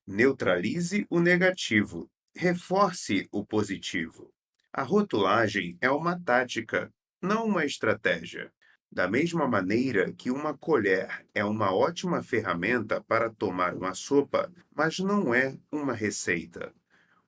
Neutralize o negativo, reforce o positivo. A rotulagem é uma tática, não uma estratégia. Da mesma maneira que uma colher é uma ótima ferramenta para tomar uma sopa, mas não é uma receita.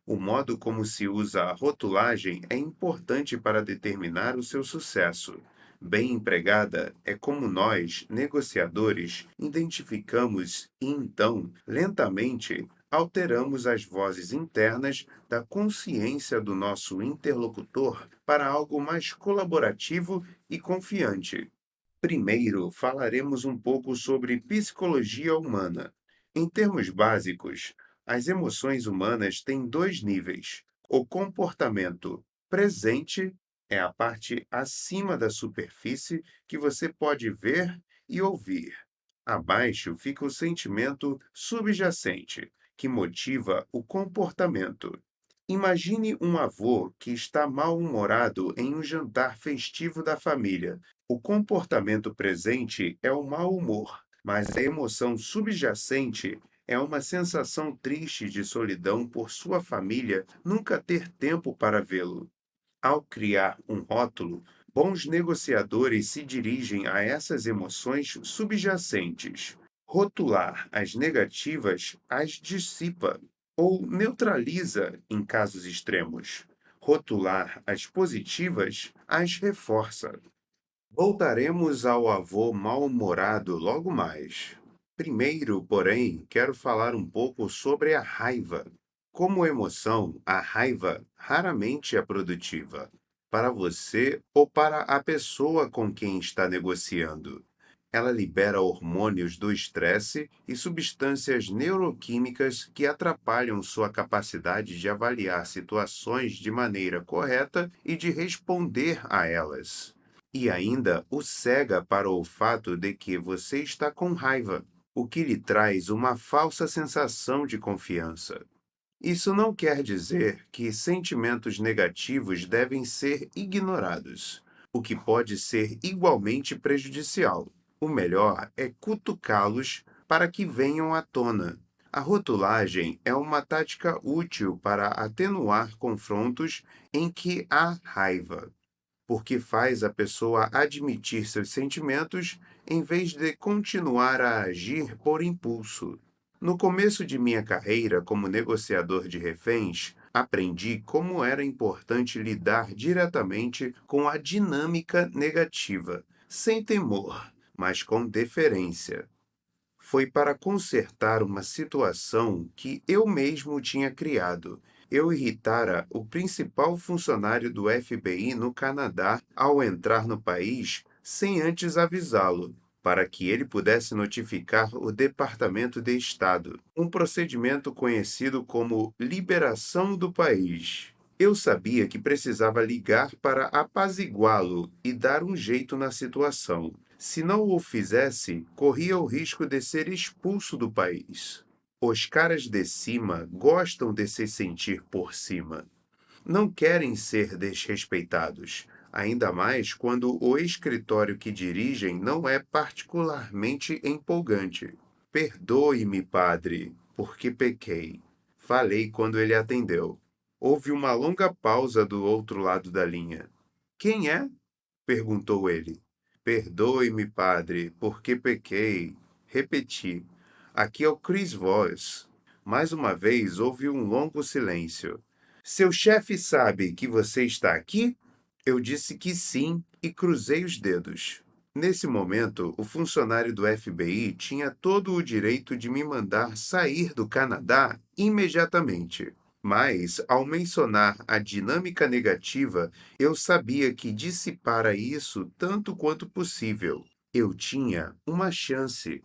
O modo como se usa a rotulagem é importante para determinar o seu sucesso. Bem empregada é como nós, negociadores, identificamos e então, lentamente, alteramos as vozes internas da consciência do nosso interlocutor para algo mais colaborativo e confiante. Primeiro, falaremos um pouco sobre psicologia humana. Em termos básicos, as emoções humanas têm dois níveis. O comportamento presente é a parte acima da superfície que você pode ver e ouvir. Abaixo fica o sentimento subjacente, que motiva o comportamento. Imagine um avô que está mal-humorado em um jantar festivo da família. O comportamento presente é o mau humor, mas a emoção subjacente é uma sensação triste de solidão por sua família nunca ter tempo para vê-lo. Ao criar um rótulo, bons negociadores se dirigem a essas emoções subjacentes. Rotular as negativas as dissipa ou neutraliza em casos extremos. Rotular as positivas as reforça. Voltaremos ao avô mal-humorado logo mais. Primeiro, porém, quero falar um pouco sobre a raiva. Como emoção, a raiva raramente é produtiva, para você ou para a pessoa com quem está negociando. Ela libera hormônios do estresse e substâncias neuroquímicas que atrapalham sua capacidade de avaliar situações de maneira correta e de responder a elas. E ainda o cega para o fato de que você está com raiva, o que lhe traz uma falsa sensação de confiança. Isso não quer dizer que sentimentos negativos devem ser ignorados, o que pode ser igualmente prejudicial. O melhor é cutucá-los para que venham à tona. A rotulagem é uma tática útil para atenuar confrontos em que há raiva, porque faz a pessoa admitir seus sentimentos em vez de continuar a agir por impulso. No começo de minha carreira como negociador de reféns, aprendi como era importante lidar diretamente com a dinâmica negativa, sem temor, mas com deferência. Foi para consertar uma situação que eu mesmo tinha criado. Eu irritara o principal funcionário do FBI no Canadá ao entrar no país sem antes avisá-lo, para que ele pudesse notificar o Departamento de Estado, um procedimento conhecido como liberação do país. Eu sabia que precisava ligar para apaziguá-lo e dar um jeito na situação. Se não o fizesse, corria o risco de ser expulso do país. Os caras de cima gostam de se sentir por cima. Não querem ser desrespeitados, ainda mais quando o escritório que dirigem não é particularmente empolgante. Perdoe-me, padre, porque pequei. Falei quando ele atendeu. Houve uma longa pausa do outro lado da linha. Quem é? Perguntou ele. Perdoe-me, padre, porque pequei. Repeti. Aqui é o Chris Voss. Mais uma vez houve um longo silêncio. Seu chefe sabe que você está aqui? Eu disse que sim e cruzei os dedos. Nesse momento, o funcionário do FBI tinha todo o direito de me mandar sair do Canadá imediatamente. Mas, ao mencionar a dinâmica negativa, eu sabia que dissipara isso tanto quanto possível. Eu tinha uma chance.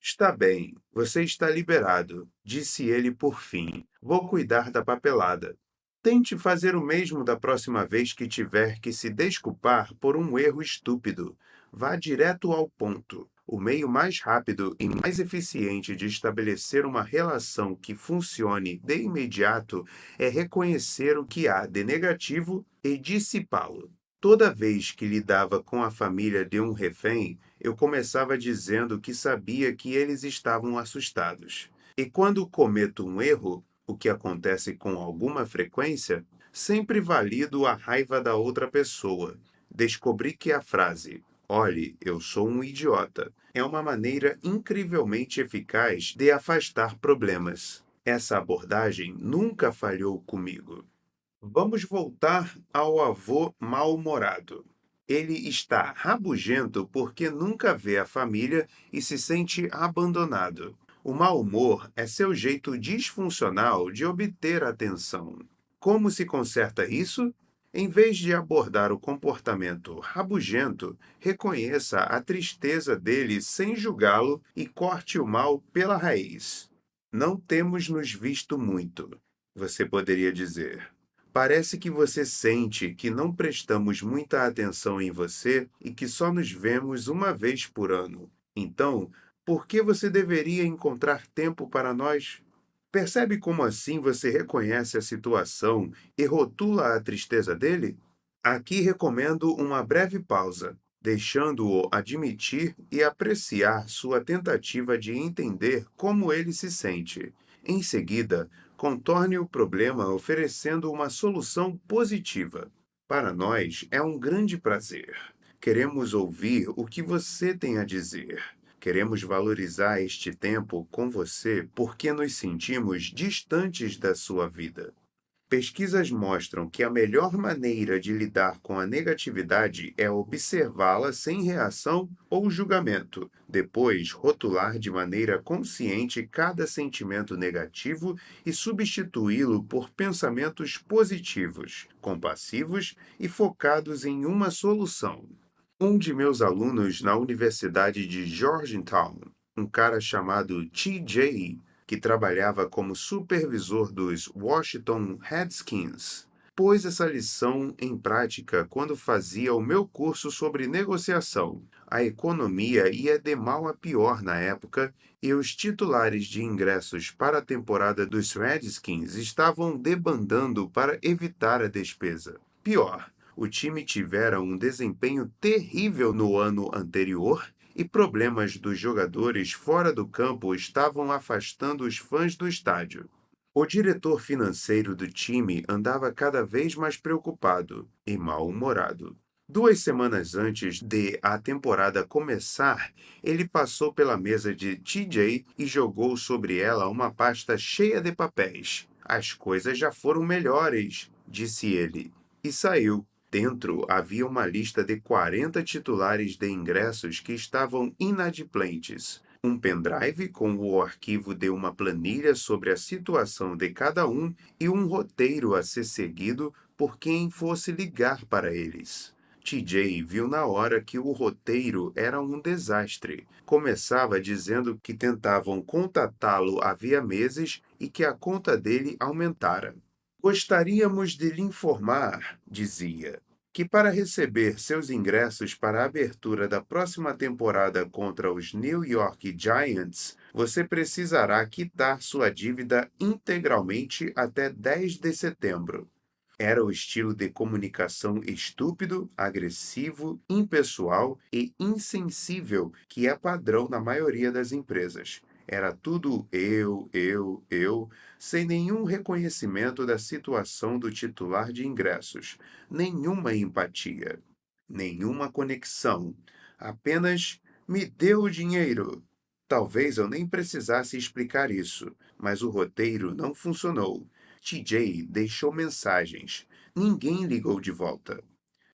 Está bem, você está liberado, disse ele por fim. Vou cuidar da papelada. Tente fazer o mesmo da próxima vez que tiver que se desculpar por um erro estúpido. Vá direto ao ponto. O meio mais rápido e mais eficiente de estabelecer uma relação que funcione de imediato é reconhecer o que há de negativo e dissipá-lo. Toda vez que lidava com a família de um refém, eu começava dizendo que sabia que eles estavam assustados. E quando cometo um erro, o que acontece com alguma frequência, sempre valido a raiva da outra pessoa. Descobri que a frase "Olhe, eu sou um idiota" é uma maneira incrivelmente eficaz de afastar problemas. Essa abordagem nunca falhou comigo. Vamos voltar ao avô mal-humorado. Ele está rabugento porque nunca vê a família e se sente abandonado. O mau humor é seu jeito disfuncional de obter atenção. Como se conserta isso? Em vez de abordar o comportamento rabugento, reconheça a tristeza dele sem julgá-lo e corte o mal pela raiz. Não temos nos visto muito, você poderia dizer. Parece que você sente que não prestamos muita atenção em você e que só nos vemos uma vez por ano. Então, por que você deveria encontrar tempo para nós? Percebe como assim você reconhece a situação e rotula a tristeza dele? Aqui recomendo uma breve pausa, deixando-o admitir e apreciar sua tentativa de entender como ele se sente. Em seguida, contorne o problema oferecendo uma solução positiva. Para nós é um grande prazer. Queremos ouvir o que você tem a dizer. Queremos valorizar este tempo com você porque nos sentimos distantes da sua vida. Pesquisas mostram que a melhor maneira de lidar com a negatividade é observá-la sem reação ou julgamento. Depois, rotular de maneira consciente cada sentimento negativo e substituí-lo por pensamentos positivos, compassivos e focados em uma solução. Um de meus alunos na Universidade de Georgetown, um cara chamado TJ, que trabalhava como supervisor dos Washington Redskins, pôs essa lição em prática quando fazia o meu curso sobre negociação. A economia ia de mal a pior na época e os titulares de ingressos para a temporada dos Redskins estavam debandando para evitar a despesa. Pior, o time tivera um desempenho terrível no ano anterior e problemas dos jogadores fora do campo estavam afastando os fãs do estádio. O diretor financeiro do time andava cada vez mais preocupado e mal-humorado. 2 semanas antes de a temporada começar, ele passou pela mesa de TJ e jogou sobre ela uma pasta cheia de papéis. As coisas já foram melhores, disse ele, e saiu. Dentro havia uma lista de 40 titulares de ingressos que estavam inadimplentes, um pendrive com o arquivo de uma planilha sobre a situação de cada um e um roteiro a ser seguido por quem fosse ligar para eles. TJ viu na hora que o roteiro era um desastre. Começava dizendo que tentavam contatá-lo havia meses e que a conta dele aumentara. Gostaríamos de lhe informar, dizia, que para receber seus ingressos para a abertura da próxima temporada contra os New York Giants, você precisará quitar sua dívida integralmente até 10 de setembro. Era o estilo de comunicação estúpido, agressivo, impessoal e insensível que é padrão na maioria das empresas. Era tudo eu, sem nenhum reconhecimento da situação do titular de ingressos, nenhuma empatia, nenhuma conexão, apenas me dê o dinheiro. Talvez eu nem precisasse explicar isso, mas o roteiro não funcionou. TJ deixou mensagens. Ninguém ligou de volta.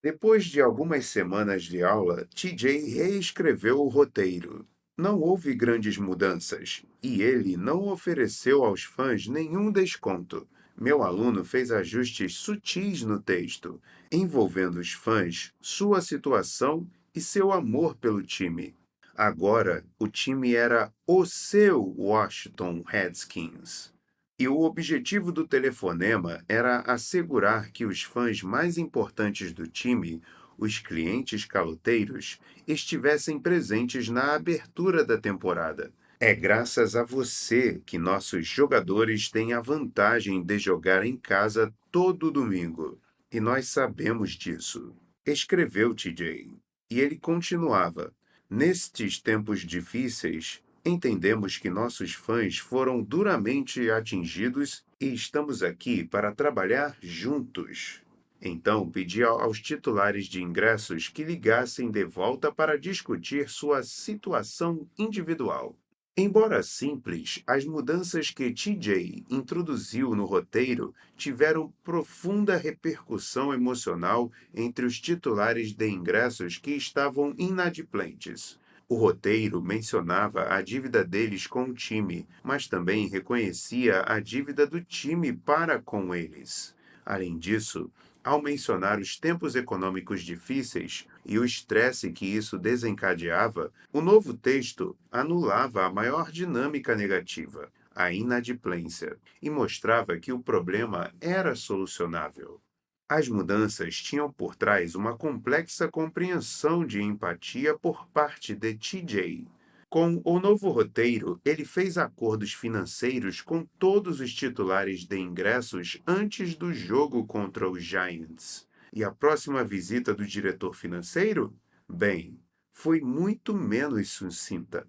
Depois de algumas semanas de aula, TJ reescreveu o roteiro. Não houve grandes mudanças, e ele não ofereceu aos fãs nenhum desconto. Meu aluno fez ajustes sutis no texto, envolvendo os fãs, sua situação e seu amor pelo time. Agora, o time era o seu Washington Redskins. E o objetivo do telefonema era assegurar que os fãs mais importantes do time, os clientes caloteiros, estivessem presentes na abertura da temporada. É graças a você que nossos jogadores têm a vantagem de jogar em casa todo domingo. E nós sabemos disso. Escreveu TJ. E ele continuava. Nestes tempos difíceis, Entendemos que nossos fãs foram duramente atingidos e estamos aqui para trabalhar juntos. Então, pedi aos titulares de ingressos que ligassem de volta para discutir sua situação individual. Embora simples, as mudanças que TJ introduziu no roteiro tiveram profunda repercussão emocional entre os titulares de ingressos que estavam inadimplentes. O roteiro mencionava a dívida deles com o time, mas também reconhecia a dívida do time para com eles. Além disso, ao mencionar os tempos econômicos difíceis e o estresse que isso desencadeava, o novo texto anulava a maior dinâmica negativa, a inadimplência, e mostrava que o problema era solucionável. As mudanças tinham por trás uma complexa compreensão de empatia por parte de TJ. Com o novo roteiro, ele fez acordos financeiros com todos os titulares de ingressos antes do jogo contra os Giants. E a próxima visita do diretor financeiro? Bem, foi muito menos sucinta.